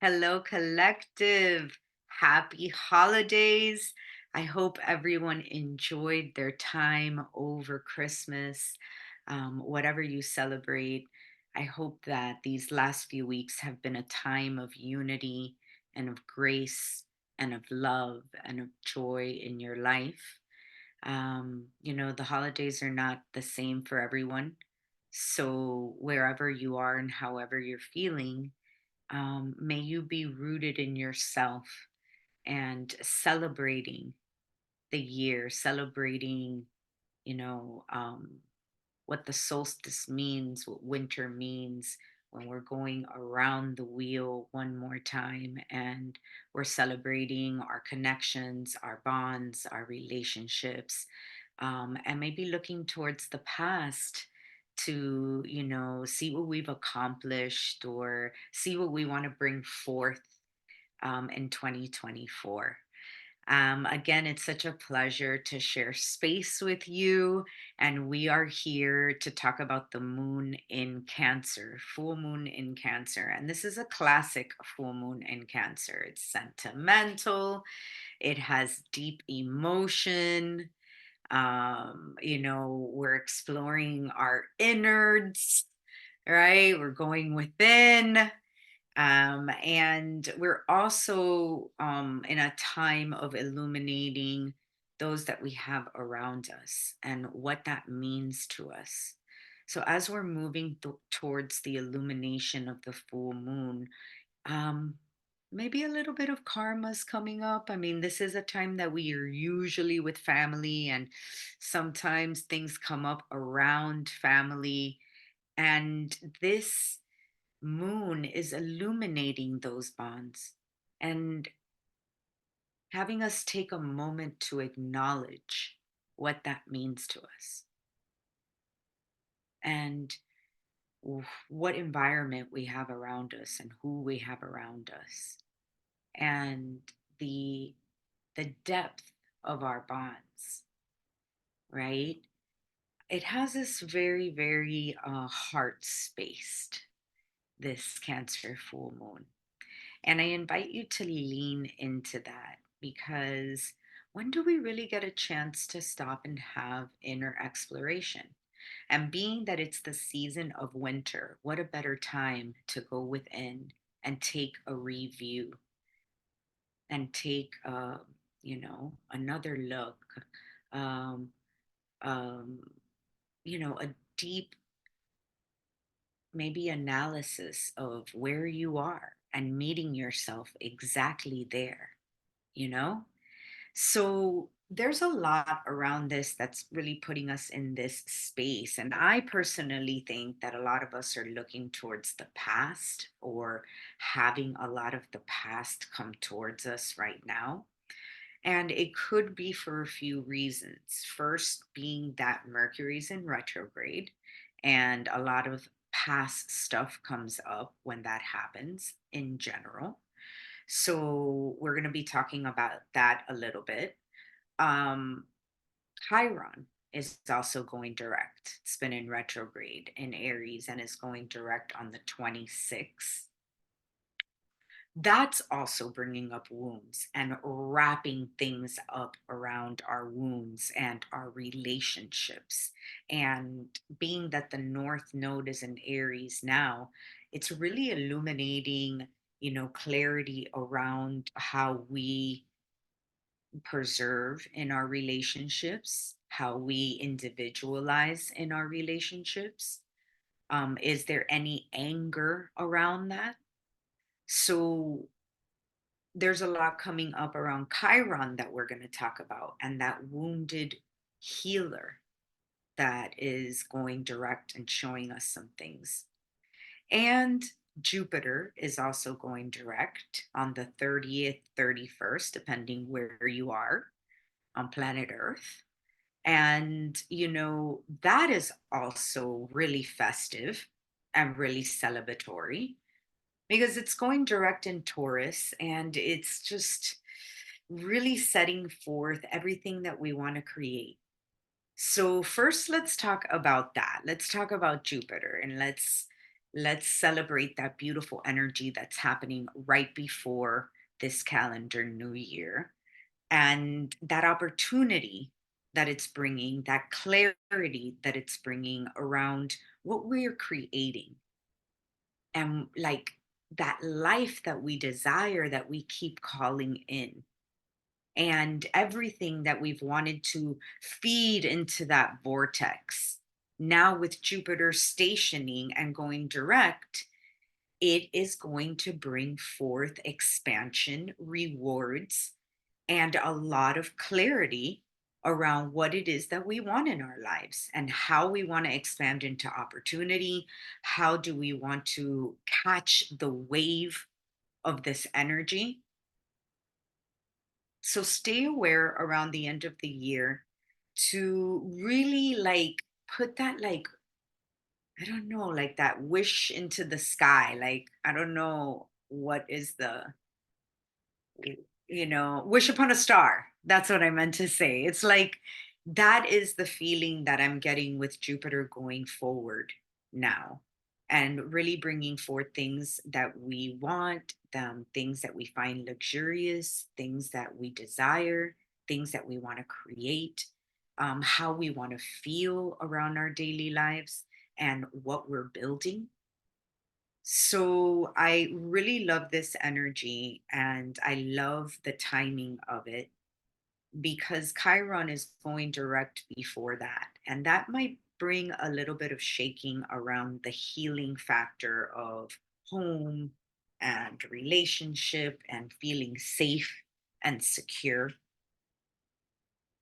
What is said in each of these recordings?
Hello, collective. Happy holidays. I hope everyone enjoyed their time over Christmas, whatever you celebrate. I hope that these last few weeks have been a time of unity and of grace and of love and of joy in your life. The holidays are not the same for everyone. So, wherever you are and however you're feeling, may you be rooted in yourself and celebrating the year, celebrating, you know, um, what the solstice means, what winter means when we're going around the wheel one more time and we're celebrating our connections, our bonds, our relationships, and maybe looking towards the past to, see what we've accomplished or see what we want to bring forth in 2024. Again, it's such a pleasure to share space with you. And we are here to talk about the moon in Cancer, full moon in Cancer. And this is a classic full moon in Cancer. It's sentimental, it has deep emotion. We're exploring our innards, right? We're going within. And we're also in a time of illuminating those that we have around us and what that means to us. So, as we're moving towards the illumination of the full moon, um, maybe a little bit of karma's coming up. I mean, this is a time that we are usually with family, and sometimes things come up around family. And this moon is illuminating those bonds and having us take a moment to acknowledge what that means to us and what environment we have around us and who we have around us and the the depth of our bonds, right? It has this very, very heart spaced, this Cancer full moon. And I invite you to lean into that because when do we really get a chance to stop and have inner exploration? And being that it's the season of winter, what a better time to go within and take a review and take, another look, um, um, a deep, maybe analysis of where you are and meeting yourself exactly there, you know? So there's a lot around this that's really putting us in this space. And I personally think that a lot of us are looking towards the past or having a lot of the past come towards us right now. And it could be for a few reasons. First, being that Mercury's in retrograde, and a lot of past stuff comes up when that happens in general. So, we're going to be talking about that a little bit. Um, Chiron is also going direct. It's been in retrograde in Aries and is going direct on the 26th. That's also bringing up wounds and wrapping things up around our wounds and our relationships. And being that the North Node is in Aries now, it's really illuminating, clarity around how we preserve in our relationships, how we individualize in our relationships. Is there any anger around that? So there's a lot coming up around Chiron that we're going to talk about, and that wounded healer that is going direct and showing us some things. And Jupiter is also going direct on the 30th, 31st, depending where you are on planet Earth. And, that is also really festive and really celebratory because it's going direct in Taurus and it's just really setting forth everything that we want to create. So, first, let's talk about that. Let's talk about Jupiter and let's Let's celebrate that beautiful energy that's happening right before this calendar new year, and that opportunity that it's bringing, that clarity that it's bringing around what we're creating, and like that life that we desire, that we keep calling in, and everything that we've wanted to feed into that vortex. Now, with Jupiter stationing and going direct, it is going to bring forth expansion, rewards, and a lot of clarity around what it is that we want in our lives and how we want to expand into opportunity. How do we want to catch the wave of this energy? So stay aware around the end of the year to really like put that, like, I don't know, like that wish into the sky. Like, I don't know what is the, wish upon a star. That's what I meant to say. It's like that is the feeling that I'm getting with Jupiter going forward now, and really bringing forth things that we want, things that we find luxurious, things that we desire, things that we want to create, how we want to feel around our daily lives, and what we're building. So I really love this energy, and I love the timing of it because Chiron is going direct before that. And that might bring a little bit of shaking around the healing factor of home and relationship and feeling safe and secure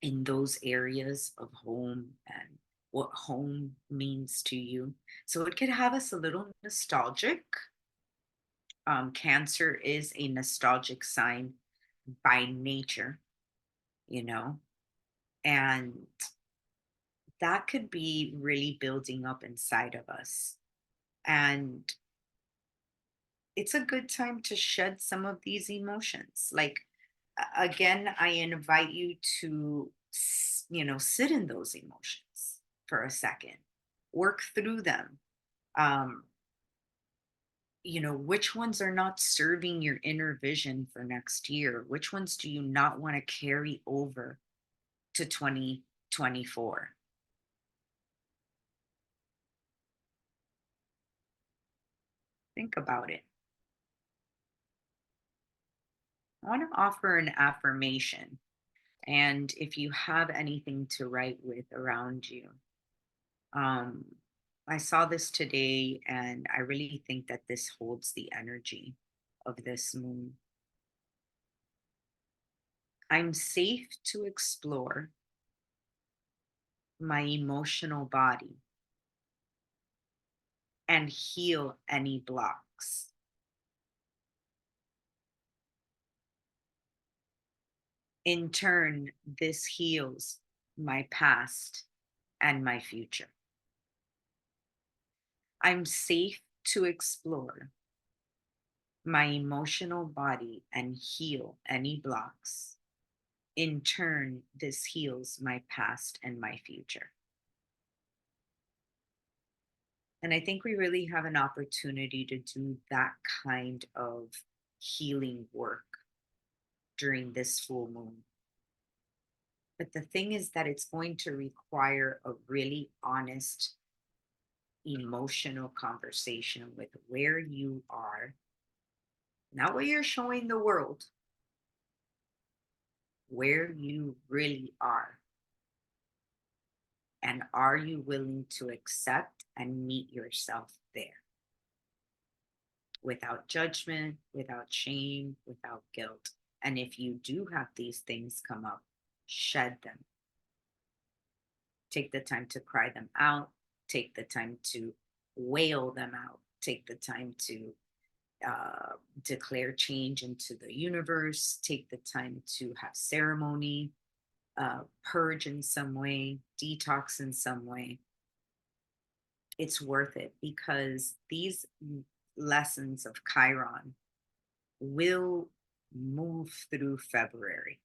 in those areas of home and what home means to you. So it could have us a little nostalgic. Cancer is a nostalgic sign by nature, you know, and that could be really building up inside of us. And it's a good time to shed some of these emotions. Like, again, I invite you to, sit in those emotions for a second, work through them. Um, which ones are not serving your inner vision for next year? Which ones do you not want to carry over to 2024? Think about it. I want to offer an affirmation. And if you have anything to write with around you, um, I saw this today and I really think that this holds the energy of this moon. I'm safe to explore my emotional body and heal any blocks. In turn, this heals my past and my future. I'm safe to explore my emotional body and heal any blocks. In turn, this heals my past and my future. And I think we really have an opportunity to do that kind of healing work during this full moon. But the thing is that it's going to require a really honest emotional conversation with where you are, not what you're showing the world, where you really are. And are you willing to accept and meet yourself there without judgment, without shame, without guilt? And if you do have these things come up, shed them. Take the time to cry them out. Take the time to wail them out. Take the time to declare change into the universe. Take the time to have ceremony, purge in some way, detox in some way. It's worth it because these lessons of Chiron will move through February.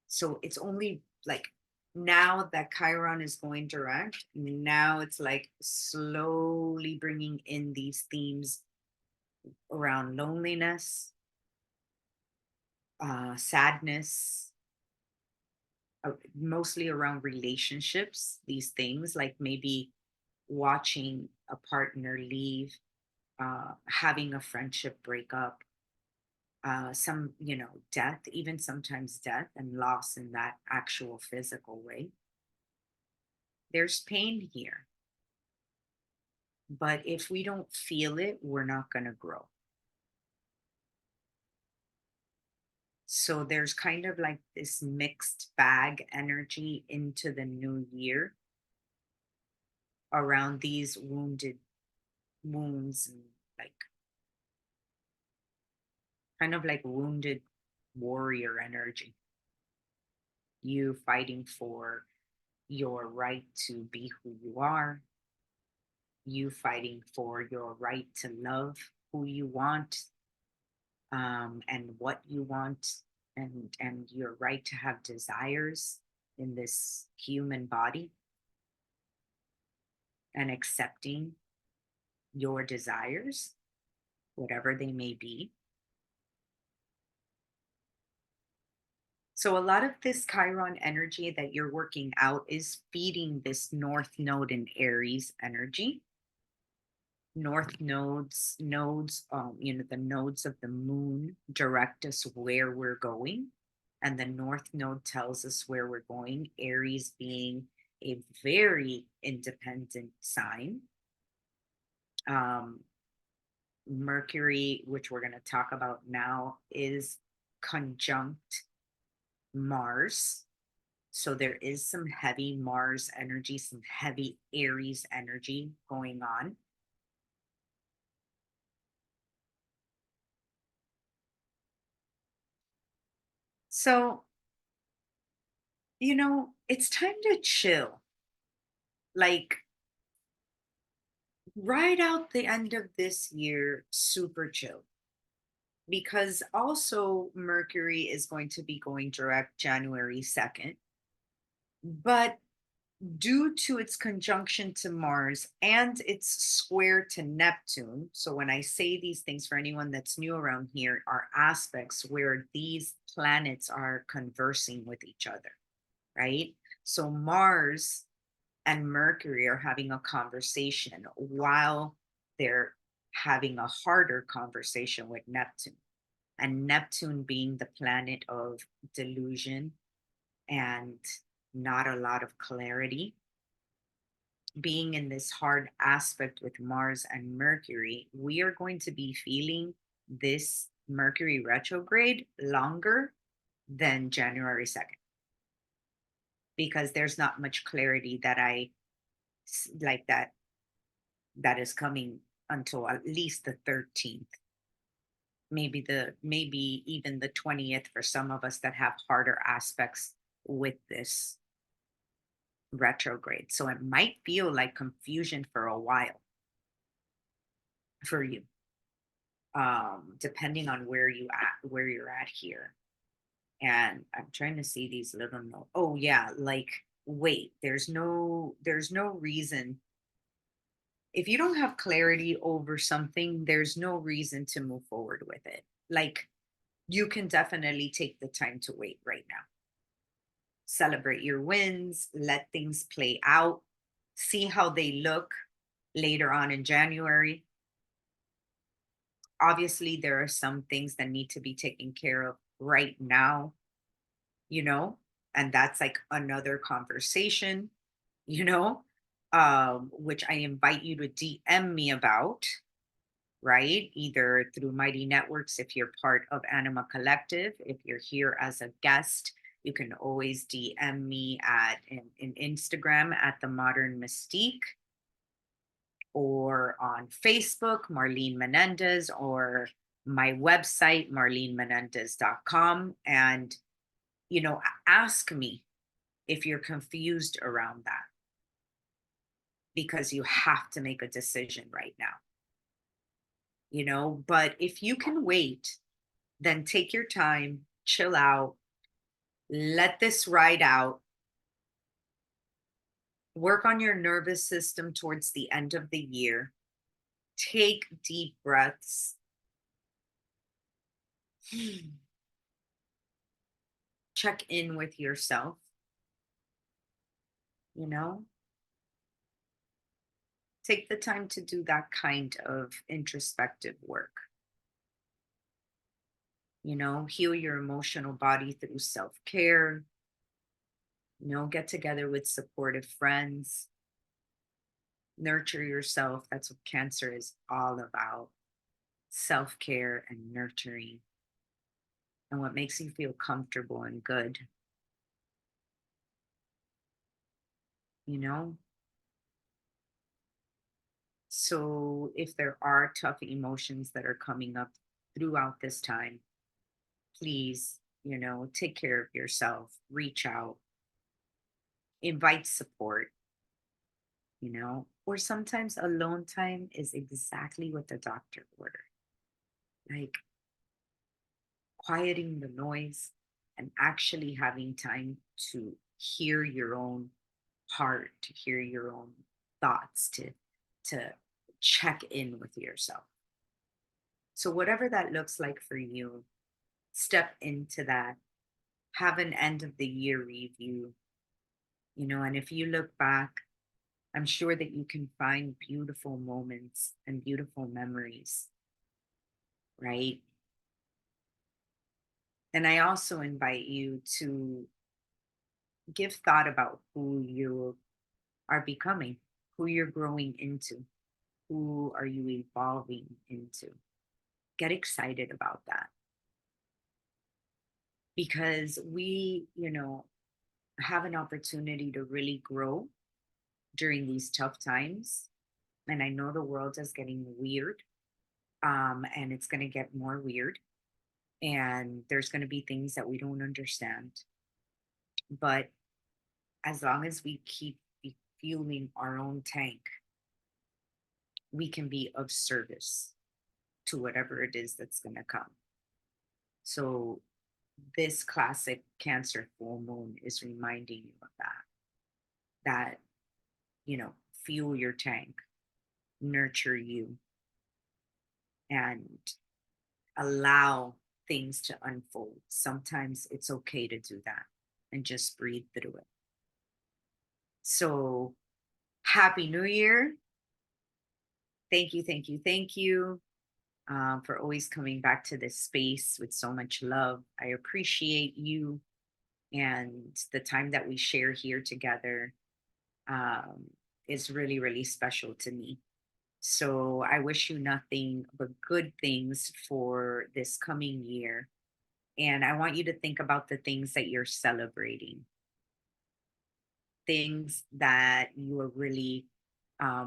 So it's only like now that Chiron is going direct, now it's like slowly bringing in these themes around loneliness, sadness, mostly around relationships, these things like maybe watching a partner leave, having a friendship break up, some, death, even sometimes death and loss in that actual physical way. There's pain here, but if we don't feel it, we're not going to grow. So there's kind of like this mixed bag energy into the new year around these wounded wounds and like kind of like wounded warrior energy. You fighting for your right to be who you are, you fighting for your right to love who you want, and what you want, and your right to have desires in this human body, and accepting your desires, whatever they may be. So, a lot of this Chiron energy that you're working out is feeding this North Node in Aries energy. North nodes, the nodes of the moon direct us where we're going. And the North Node tells us where we're going, Aries being a very independent sign. Um, Mercury, which we're going to talk about now, is conjunct Mars. So there is some heavy Mars energy, some heavy Aries energy going on. So, it's time to chill. Like right out the end of this year, super chill. Because also Mercury is going to be going direct January 2nd. But due to its conjunction to Mars and its square to Neptune, so when I say these things for anyone that's new around here, are aspects where these planets are conversing with each other, right? So Mars and Mercury are having a conversation while they're having a harder conversation with Neptune. And Neptune being the planet of delusion and not a lot of clarity, being in this hard aspect with Mars and Mercury, we are going to be feeling this Mercury retrograde longer than January 2nd because there's not much clarity that like that is coming until at least the 13th, maybe even the 20th for some of us that have harder aspects with this retrograde. So it might feel like confusion for a while for you, depending on where you're at here. And I'm trying to see these little notes. Oh yeah, like wait, there's no reason. If you don't have clarity over something, there's no reason to move forward with it. Like you can definitely take the time to wait right now. Celebrate your wins, let things play out, see how they look later on in January. Obviously, there are some things that need to be taken care of right now, you know, and that's like another conversation, you know, which I invite you to DM me about, right? Either through Mighty Networks if you're part of Anima Collective. If you're here as a guest, you can always DM me in Instagram at The Modern Mystique, or on Facebook, Marlene Menendez, or my website, marlenemenendez.com. And, ask me if you're confused around that because you have to make a decision right now, but if you can wait, then take your time, chill out, let this ride out, Work on your nervous system towards the end of the year. Take deep breaths. Check in with yourself, you know? Take the time to do that kind of introspective work. Heal your emotional body through self-care. Get together with supportive friends. Nurture yourself. That's what cancer is all about. Self-care and nurturing, and what makes you feel comfortable and good, you know? So if there are tough emotions that are coming up throughout this time, please, take care of yourself, reach out, invite support, or sometimes alone time is exactly what the doctor ordered. Like quieting the noise and actually having time to hear your own heart, to hear your own thoughts, to check in with yourself. So whatever that looks like for you, step into that. Have an end of the year review, and if you look back, I'm sure that you can find beautiful moments and beautiful memories, right? And I also invite you to give thought about who you are becoming, who you're growing into, who are you evolving into. Get excited about that because we, have an opportunity to really grow during these tough times. And I know the world is getting weird, and it's going to get more weird. And there's going to be things that we don't understand. But as long as we keep fueling our own tank, we can be of service to whatever it is that's going to come. So, this classic Cancer full moon is reminding you of that, fuel your tank, nurture you, and allow things to unfold. Sometimes it's okay to do that and just breathe through it. So, Happy New Year. Thank you, thank you, thank you, for always coming back to this space with so much love. I appreciate you and the time that we share here together, um, is really, really special to me. So I wish you nothing but good things for this coming year. And I want you to think about the things that you're celebrating, things that you are really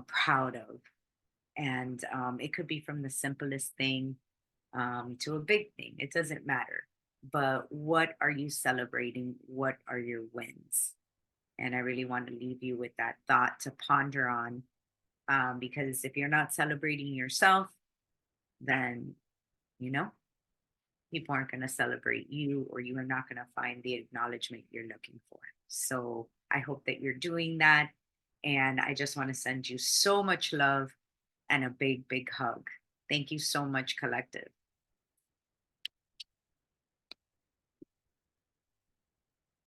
proud of. And it could be from the simplest thing to a big thing. It doesn't matter. But what are you celebrating? What are your wins? And I really want to leave you with that thought to ponder on, because if you're not celebrating yourself, then, you know, people aren't going to celebrate you, or you are not going to find the acknowledgement you're looking for. So I hope that you're doing that. And I just want to send you so much love and a big, big hug. Thank you so much, Collective.